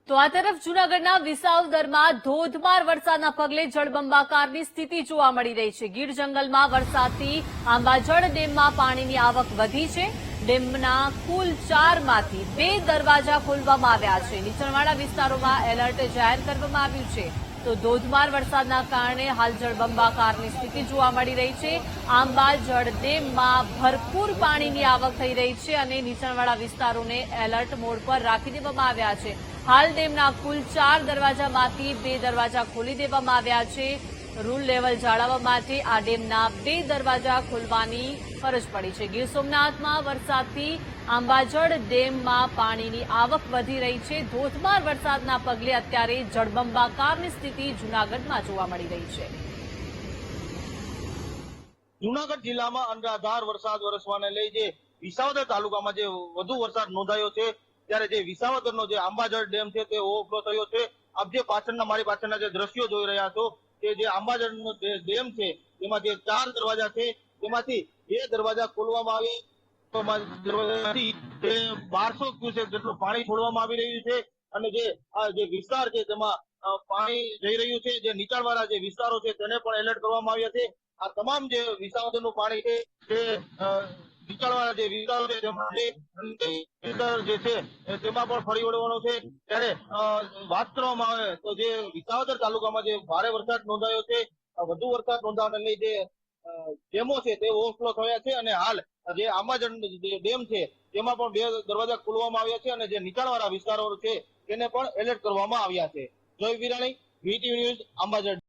તો આ તરફ જૂનાગઢના વિસાવદરમાં ધોધમાર વરસાદના પગલે જળબંબાકારની સ્થિતિ જોવા મળી રહી છે। ગીર જંગલમાં વરસાદથી આંબાજળ ડેમમાં પાણીની આવક વધી છે। ડેમના કુલ 4માંથી 2 દરવાજા ખોલવામાં આવ્યા છે। નીચાણવાળા વિસ્તારોમાં એલર્ટ જાહેર કરવામાં આવ્યું છે। તો ધોધમાર વરસાદના કારણે હાલ જળબંબાકારની સ્થિતિ જોવા મળી રહી છે। આંબાજળ ડેમમાં ભરપૂર પાણીની આવક થઈ રહી છે અને નીચાણવાળા વિસ્તારોને એલર્ટ મોડ પર રાખી દેવામાં આવ્યા છે। હાલ ડેમના કુલ 4 દરવાજામાંથી 2 દરવાજા ખોલી દેવામાં આવ્યા છે। રૂલ લેવલ જાળવવા માટે આ ડેમના 2 દરવાજા ખોલવાની ફરજ પડી છે। ગીર સોમનાથમાં વરસાદથી આંબાજળ ડેમમાં પાણીની આવક વધી રહી છે। ધોધમાર વરસાદના પગલે અત્યારે જળબંબાકારની સ્થિતિ જૂનાગઢમાં જોવા મળી રહી છે। જૂનાગઢ જિલ્લામાં અનરાધાર વરસાદ વરસવાને લઈ જે વિસાવદર તાલુકામાં જે વધુ વરસાદ નોંધાયો છે, ત્યારે જે વિસાવદરનો જે આંબાજળ ડેમ છે તે ઓવરફ્લો થયો છે। આપ જે મારી પાછળના જે દ્રશ્યો જોઈ રહ્યા છો કે જે આંબાજળનો ડેમ છે તેમાં જે 4 દરવાજા છે તેમાંથી 2 દરવાજા ખોલવામાં આવી 1200 ક્યુસેક જેટલું પાણી છોડવામાં આવી રહ્યું છે અને જે વિસ્તાર છે તેમાં પાણી જઈ રહ્યું છે। જે નીચાણવાળા જે વિસ્તારો છે તેને પણ એલર્ટ કરવામાં આવ્યા છે। આ તમામ જે વિસાવદરનું પાણી છે તે નીચાણવાળા જે વિસ્તારો છે તેમાં જે છે તેમાં પણ ફરી વળવાનો છે। ત્યારે વાત કરવામાં આવે તો જે વિસાવદર તાલુકામાં જે ભારે વરસાદ નોંધાયો છે, વધુ વરસાદ નોંધાવાને લઈ જે ડેમો છે તે ઓવરફ્લો થયા છે અને હાલ જે આંબાજળ ડેમ છે તેમાં પણ 2 દરવાજા ખોલવામાં આવ્યા છે અને જે નીચાણવાળા વિસ્તારો છે તેને પણ એલર્ટ કરવામાં આવ્યા છે। જય વિરાણી, વીટીવી ન્યૂઝ, આંબાજળ।